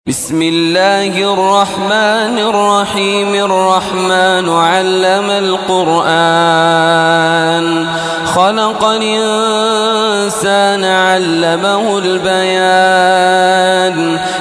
بسم الله الرحمن الرحيم. الرحمن علم القرآن، خلق الإنسان علمه البيان.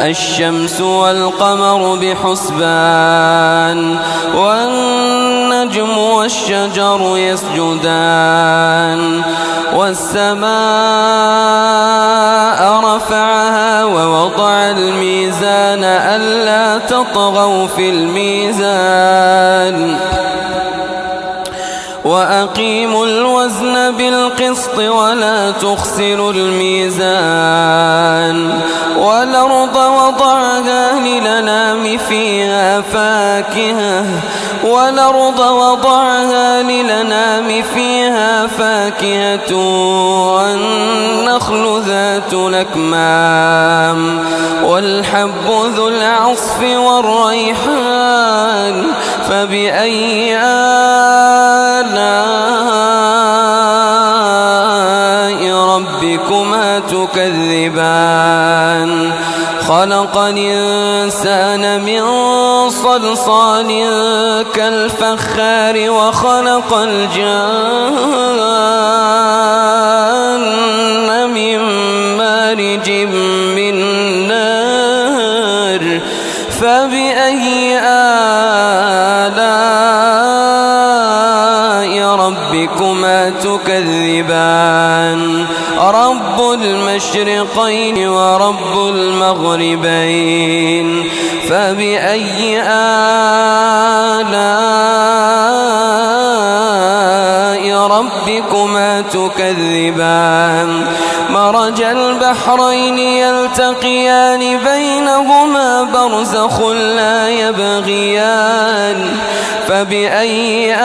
الشمس والقمر بحسبان، والنجم والشجر يسجدان. والسماء رفعها ووضع الميزان ألا تطغوا في الميزان، وأقيموا الوزن بالقسط ولا تخسروا الميزان. والأرض وضعها للأنام فيها فاكهة، والنخل ذات الأكمام، والحب ذو العصف والريحان. فبأي آلاء ربكما تكذبان؟ خلق الإنسان من صلصال كالفخار، وخلق الجان من مارج من نار. فبأي آلاء ربكما تكذبان؟ رب المشرقين ورب المغربين. فبأي آلاء ربكما تكذبان؟ مرج البحرين يلتقيان بينهما برزخ لا يبغيان. فبأي آلاء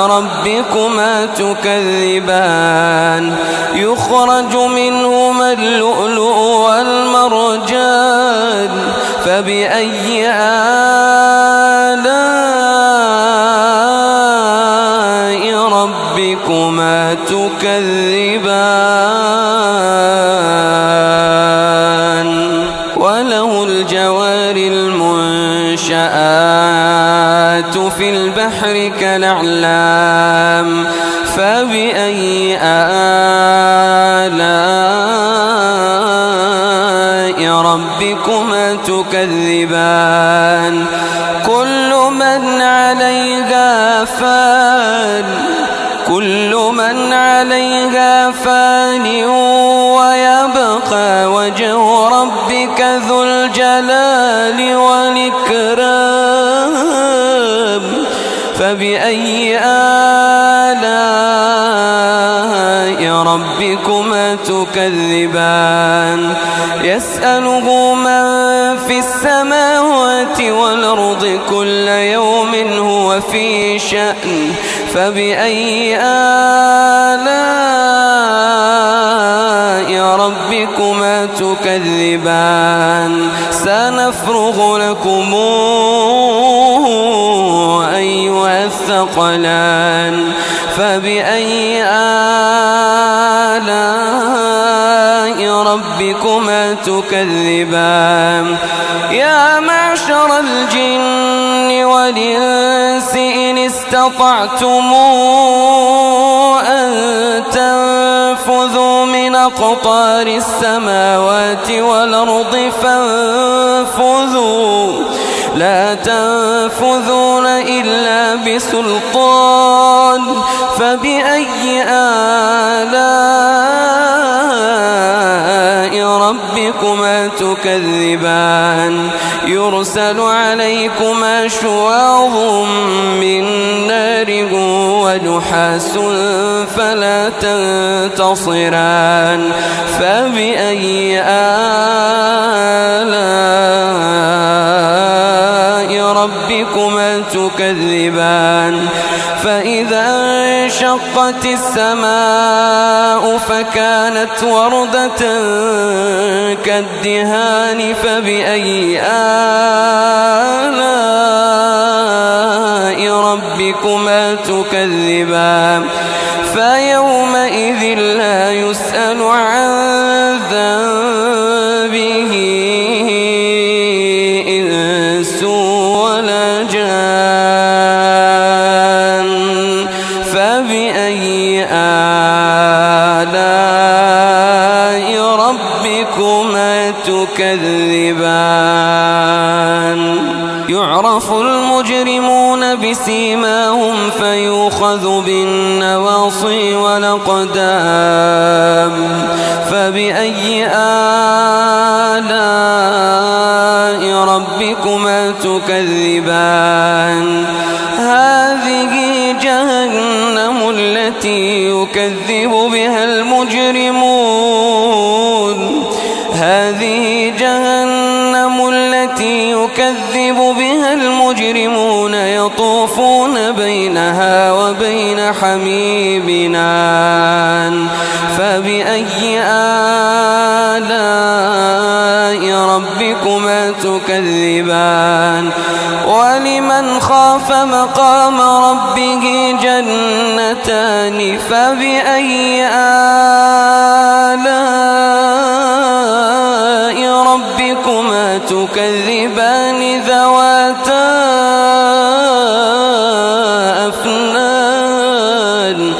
ربكما تكذبان؟ يخرج منهما اللؤلؤ والمرجان. فبأي آلاء ربكما تكذبان؟ وله الجوار المنشآت في البحر كالأعلام. فبأي آلاء ربكما تكذبان؟ كل من عليها فان، ويبقى وجه ربك ذو الجلال والإكرام. فبأي آلاء ربكما تكذبان؟ يسأله من في السماوات والأرض كل يوم هو في شأن. فبأي آلاء ربكما تكذبان؟ سنفرغ لكم أيها الثقلان. فبأي آلاء ربكما تكذبان؟ يا معشر الجن والإنس إن استطعتم أن تنفذوا من أقطار السماوات والأرض فانفذوا، لا تنفذون إلا بسلطان. فبأي آلاء ربكما تكذبان؟ يرسل عليكما شواظ من نار ونحاس فلا تنتصران. فبأي آلاء ربكما تكذبان؟ فإذا انشقت السماء فكانت وردة كالدهان. فبأي آلاء ربكما تكذبان فيومئذ لا يسأل عن ذنبه إنس ولا جان فبأي آلاء ربكما تكذبان يعرف المجرمون بسيماهم فيؤخذ بالنواصي والأقدام فبأي آلاء ربكما تكذبان هذه جهنم التي يكذب بها المجرمون هذه جهنم التي يكذب بها المجرمون يطوفون بينها وبين حميمنا فبأي آلاء ربكما تكذبان ولمن خاف مقام ربه جنتان فبأي آلاء ربكما تكذبان ذواتا أفنان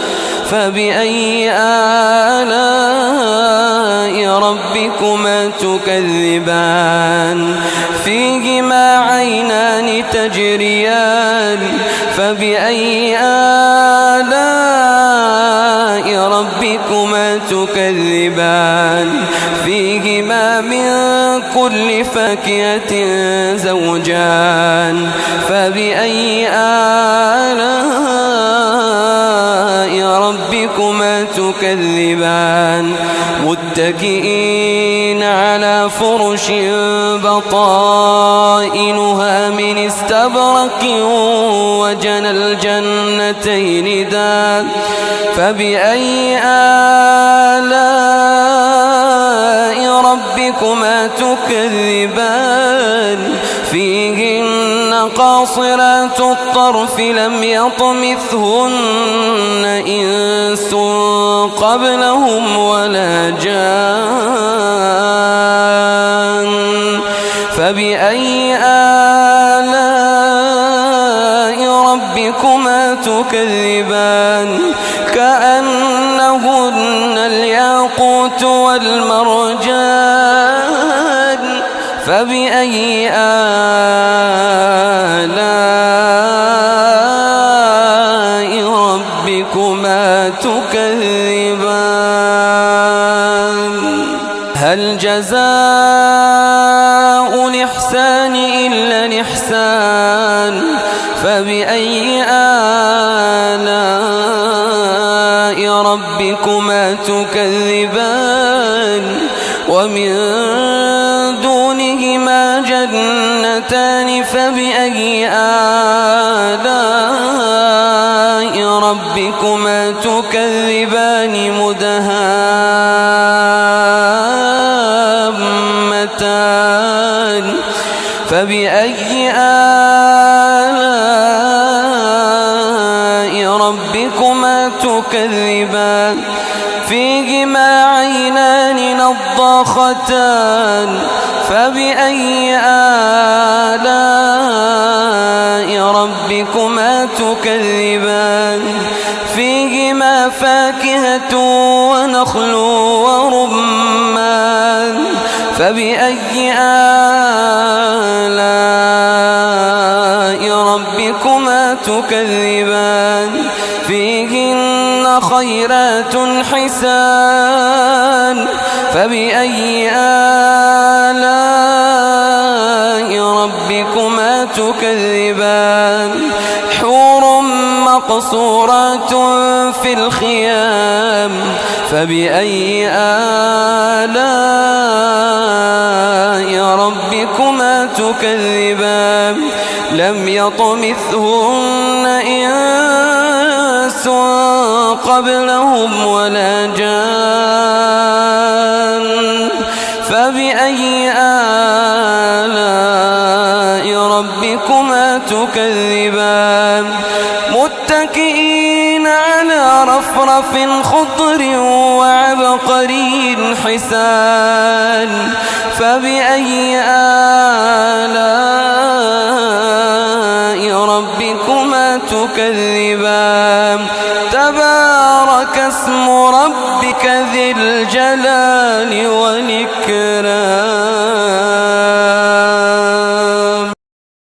فبأي آلاء ربكما تكذبان فيهما عينان تجريان فبأي آلاء ربكما تكذبان فيهما من كل فاكهة زوجان فبأي آلاء ربكما تكذبان متكئين على فرش بطائنها من استبرق وجنى الجنتين دان فبأي آلاء ربكما تكذبان فيهن قاصرات الطرف لم يطمثهن إنس قبلهم ولا جان فبأي آلاء ربكما تكذبان كأنهن الياقوت والمرجان فبأي آلاء ربكما تكذبان هل جزاء الإحسان إلا الإحسان فبأي آلاء ربكما تكذبان ومن دونهما جنتان فبأي آلاء ربكما تكذبان مدهامتان فبأي آلاء ربكما تكذبان فيهما عينان نضاختان فبأي آلاء ربكما تكذبان فيهما فاكهة ونخل ورمان فبأي آلاء ربكما تكذبان فيهن خيرات حسان فبأي آلاء ربكما تكذبان حور مقصورات في الخيام فبأي آلاء ربكما تكذبان لم يطمثهن إنس قبلهم ولا جان فبأي آلاء ربكما تكذبان وأصواف خضر وعبقري حسان فبأي آلاء ربكما تكذبان تبارك اسم ربك ذي الجلال والإكرام